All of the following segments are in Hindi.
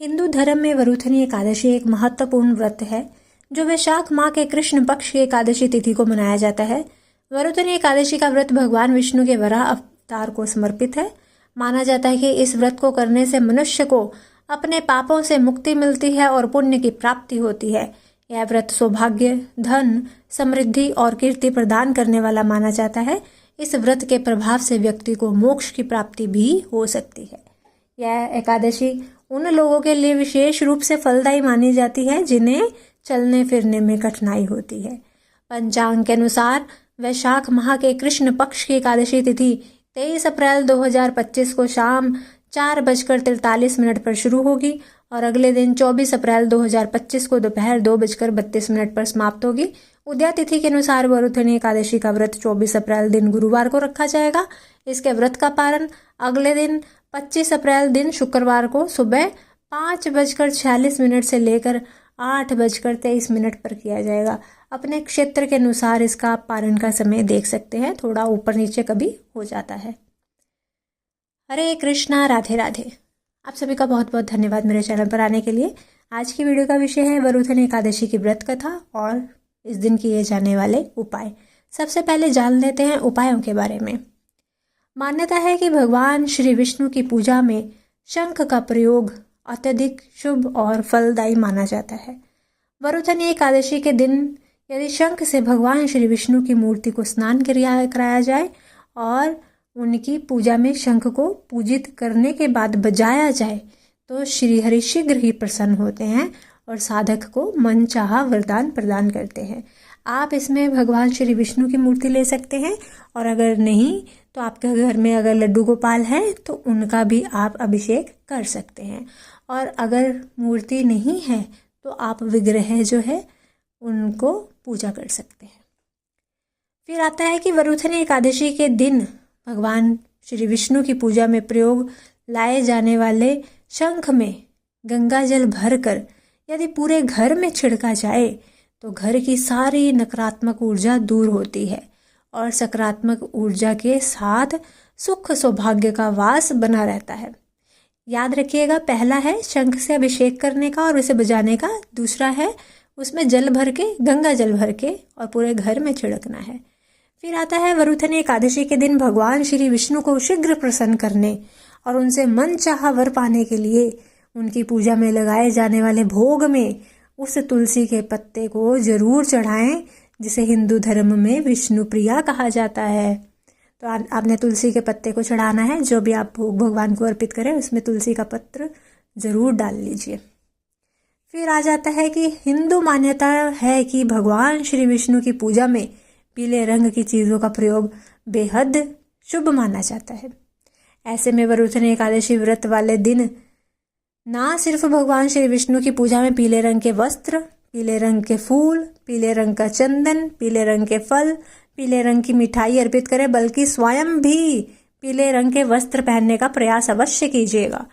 हिंदू धर्म में वरुथनी एकादशी एक महत्वपूर्ण व्रत है जो वैशाख माह के कृष्ण पक्ष की एकादशी तिथि को मनाया जाता है। वरुथनी एकादशी का व्रत भगवान विष्णु के वराह अवतार को समर्पित है। माना जाता है कि इस व्रत को करने से मनुष्य को अपने पापों से मुक्ति मिलती है और पुण्य की प्राप्ति होती है। यह व्रत सौभाग्य, धन, समृद्धि और कीर्ति प्रदान करने वाला माना जाता है। इस व्रत के प्रभाव से व्यक्ति को मोक्ष की प्राप्ति भी हो सकती है। यह एकादशी उन लोगों के लिए विशेष रूप से फलदायी मानी जाती है जिन्हें चलने फिरने में कठिनाई होती है। पंचांग के अनुसार वैशाख माह के कृष्ण पक्ष की एकादशी तिथि 23 अप्रैल 2025 को शाम 4:43 पर शुरू होगी और अगले दिन 24 अप्रैल 2025 को दोपहर 2:32 पर समाप्त होगी। उदया तिथि के अनुसार वरुथनी एकादशी का व्रत 24 अप्रैल दिन गुरुवार को रखा जाएगा। इसके व्रत का पारण अगले दिन 25 अप्रैल दिन शुक्रवार को सुबह 5:46 से लेकर 8:23 पर किया जाएगा। अपने क्षेत्र के अनुसार इसका पारण का समय देख सकते हैं, थोड़ा ऊपर नीचे कभी हो जाता है। हरे कृष्णा, राधे राधे। आप सभी का बहुत बहुत धन्यवाद मेरे चैनल पर आने के लिए। आज की वीडियो का विषय है वरुथनी एकादशी की व्रत कथा और इस दिन किए जाने वाले उपाय। सबसे पहले जान लेते हैं उपायों के बारे में। मान्यता है कि भगवान श्री विष्णु की पूजा में शंख का प्रयोग अत्यधिक शुभ और फलदायी माना जाता है। वरुथनी एकादशी के दिन यदि शंख से भगवान श्री विष्णु की मूर्ति को स्नान कराया जाए और उनकी पूजा में शंख को पूजित करने के बाद बजाया जाए तो श्री हरि शीघ्र ही प्रसन्न होते हैं और साधक को मनचाहा वरदान प्रदान करते हैं। आप इसमें भगवान श्री विष्णु की मूर्ति ले सकते हैं और अगर नहीं तो आपके घर में अगर लड्डू गोपाल है तो उनका भी आप अभिषेक कर सकते हैं। और अगर मूर्ति नहीं है तो आप विग्रह जो है उनको पूजा कर सकते हैं। फिर आता है कि वरुथनी एकादशी के दिन भगवान श्री विष्णु की पूजा में प्रयोग लाए जाने वाले शंख में गंगा जल भरकर यदि पूरे घर में छिड़का जाए तो घर की सारी नकारात्मक ऊर्जा दूर होती है और सकारात्मक ऊर्जा के साथ सुख सौभाग्य का वास बना रहता है। याद रखिएगा, पहला है शंख से अभिषेक करने का और उसे बजाने का, दूसरा है उसमें जल भर के, गंगा जल भर के और पूरे घर में छिड़कना है। फिर आता है वरुथनी एकादशी के दिन भगवान श्री विष्णु को शीघ्र प्रसन्न करने और उनसे मनचाहा वर पाने के लिए उनकी पूजा में लगाए जाने वाले भोग में उस तुलसी के पत्ते को जरूर चढ़ाएं जिसे हिंदू धर्म में विष्णु प्रिया कहा जाता है। तो आपने तुलसी के पत्ते को चढ़ाना है। जो भी आप भोग भगवान को अर्पित करें उसमें तुलसी का पत्र जरूर डाल लीजिए। फिर आ जाता है कि हिंदू मान्यता है कि भगवान श्री विष्णु की पूजा में पीले रंग की चीज़ों का प्रयोग बेहद शुभ माना जाता है। ऐसे में वरुथनी एकादशी व्रत वाले दिन ना सिर्फ भगवान श्री विष्णु की पूजा में पीले रंग के वस्त्र, पीले रंग के फूल, पीले रंग का चंदन, पीले रंग के फल, पीले रंग की मिठाई अर्पित करें बल्कि स्वयं भी पीले रंग के वस्त्र पहनने का प्रयास अवश्य कीजिएगा।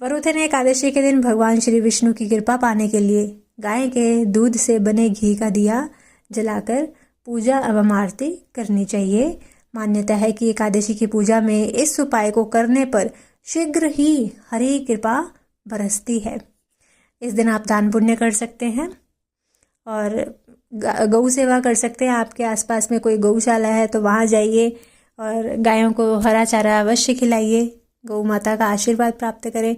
वरुथनी एकादशी के दिन भगवान श्री विष्णु की कृपा पाने के लिए गाय के दूध से बने घी का दिया जलाकर पूजा एवं आरती करनी चाहिए। मान्यता है कि एकादशी की पूजा में इस उपाय को करने पर शीघ्र ही हरि कृपा बरसती है। इस दिन आप दान पुण्य कर सकते हैं और गौ सेवा कर सकते हैं। आपके आसपास में कोई गौशाला है तो वहाँ जाइए और गायों को हरा चारा अवश्य खिलाइए। गौ माता का आशीर्वाद प्राप्त करें।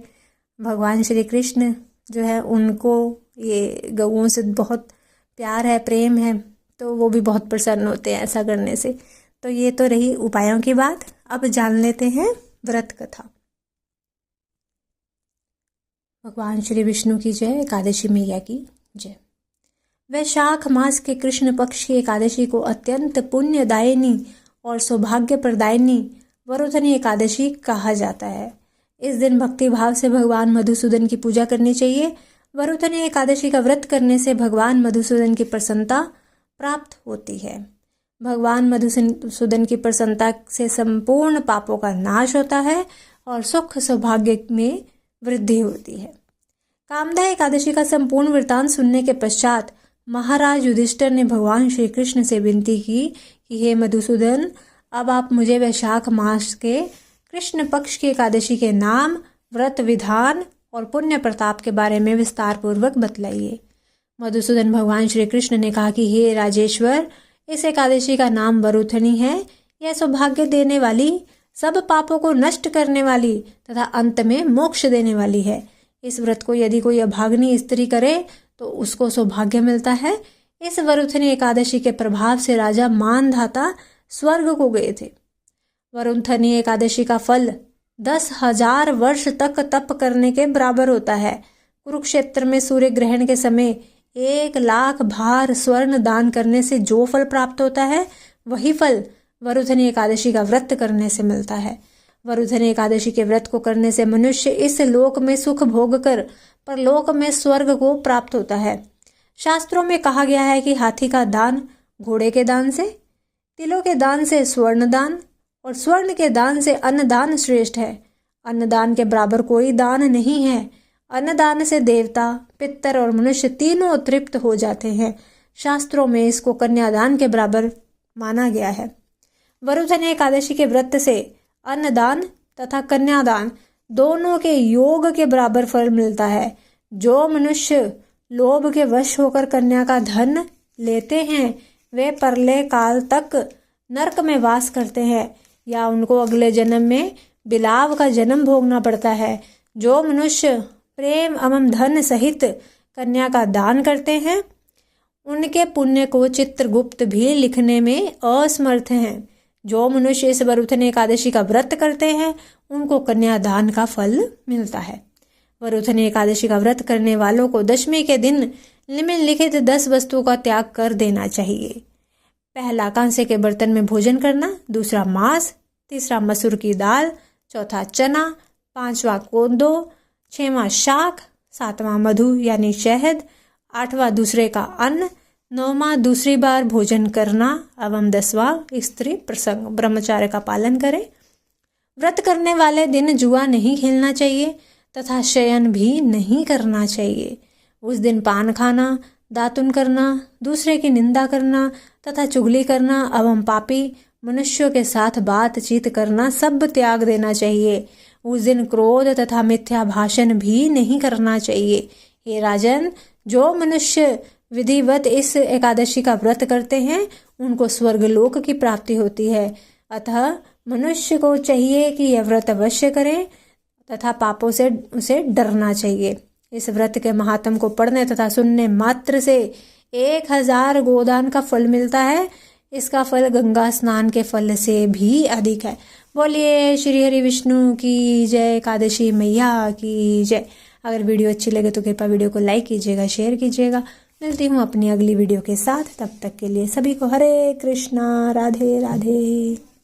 भगवान श्री कृष्ण जो है उनको ये गौओं से बहुत प्यार है, प्रेम है, तो वो भी बहुत प्रसन्न होते हैं ऐसा करने से। तो ये तो रही उपायों की बात। अब जान लेते हैं व्रत कथा। भगवान श्री विष्णु की जय, एकादशी मैया की जय। वैशाख मास के कृष्ण पक्ष की एकादशी को अत्यंत पुण्यदायिनी और सौभाग्य प्रदायिनी वरुथनी एकादशी कहा जाता है। इस दिन भक्ति भाव से भगवान मधुसूदन की पूजा करनी चाहिए। वरुथनी एकादशी का व्रत करने से भगवान मधुसूदन की प्रसन्नता प्राप्त होती है। भगवान मधुसूदन की प्रसन्नता से संपूर्ण पापों का नाश होता है और सुख सौभाग्य में वृद्धि होती है। कामदा एकादशी का संपूर्ण वृतांत सुनने के पश्चात महाराज युधिष्ठिर ने भगवान श्री कृष्ण से विनती की कि हे मधुसूदन, अब आप मुझे वैशाख मास के कृष्ण पक्ष की एकादशी के नाम व्रत विधान और पुण्य प्रताप के बारे में विस्तार पूर्वक बतलाइए। मधुसूदन भगवान श्री कृष्ण ने कहा कि हे राजेश्वर, इस एकादशी का नाम वरुथनी है। यह सौभाग्य देने वाली, सब पापों को नष्ट करने वाली तथा अंत में मोक्ष देने वाली है। इस व्रत को यदि कोई अभागिनी स्त्री करे तो उसको सौभाग्य मिलता है। इस वरुथनी एकादशी के प्रभाव से राजा मानधाता स्वर्ग को गए थे। वरुथनी एकादशी का फल 10,000 वर्ष तक तप करने के बराबर होता है। कुरुक्षेत्र में सूर्य ग्रहण के समय 1,00,000 भार स्वर्ण दान करने से जो फल प्राप्त होता है, वही फल वरुथनी एकादशी का व्रत करने से मिलता है। वरुथनी एकादशी के व्रत को करने से मनुष्य इस लोक में सुख भोग कर परलोक में स्वर्ग को प्राप्त होता है। शास्त्रों में कहा गया है कि हाथी का दान घोड़े के दान से, तिलों के दान से स्वर्ण दान और स्वर्ण के दान से अन्नदान श्रेष्ठ है। अन्नदान के बराबर कोई दान नहीं है। अन्नदान से देवता, पितर और मनुष्य तीनों तृप्त हो जाते हैं। शास्त्रों में इसको कन्यादान के बराबर माना गया है। वरुथनी एकादशी के व्रत से अन्नदान तथा कन्यादान दोनों के योग के बराबर फल मिलता है। जो मनुष्य लोभ के वश होकर कन्या का धन लेते हैं, वे परले काल तक नरक में वास करते हैं या उनको अगले जन्म में बिलाव का जन्म भोगना पड़ता है। जो मनुष्य प्रेम एवं धन सहित कन्या का दान करते हैं, उनके पुण्य को चित्रगुप्त भी लिखने में असमर्थ हैं। जो मनुष्य इस वरुथनी एकादशी का व्रत करते हैं, उनको कन्यादान का फल मिलता है। वरुथनी एकादशी का व्रत करने वालों को दशमी के दिन निम्नलिखित 10 वस्तुओं का त्याग कर देना चाहिए। पहला, कांसे के बर्तन में भोजन करना। दूसरा, मांस। तीसरा, मसूर की दाल। चौथा, चना। पांचवा, कोदो। छठवां, शाक। सातवां, मधु यानी शहद। आठवां, दूसरे का अन्न। नौवां, दूसरी बार भोजन करना एवं 10वां, स्त्री प्रसंग। ब्रह्मचर्य का पालन करें। व्रत करने वाले दिन जुआ नहीं खेलना चाहिए तथा शयन भी नहीं करना चाहिए। उस दिन पान खाना, दातुन करना, दूसरे की निंदा करना तथा चुगली करना एवं पापी मनुष्यों के साथ बातचीत करना सब त्याग देना चाहिए। उस दिन क्रोध तथा मिथ्या भाषण भी नहीं करना चाहिए। हे राजन, जो मनुष्य विधिवत इस एकादशी का व्रत करते हैं, उनको स्वर्गलोक की प्राप्ति होती है। अतः मनुष्य को चाहिए कि यह व्रत अवश्य करें तथा पापों से उसे डरना चाहिए। इस व्रत के महात्म को पढ़ने तथा सुनने मात्र से 1,000 गोदान का फल मिलता है। इसका फल गंगा स्नान के फल से भी अधिक है। बोलिए श्री हरि विष्णु की जय, एकादशी मैया की जय। अगर वीडियो अच्छी लगे तो कृपया वीडियो को लाइक कीजिएगा, शेयर कीजिएगा। मिलती हूँ अपनी अगली वीडियो के साथ। तब तक के लिए सभी को हरे कृष्णा, राधे राधे।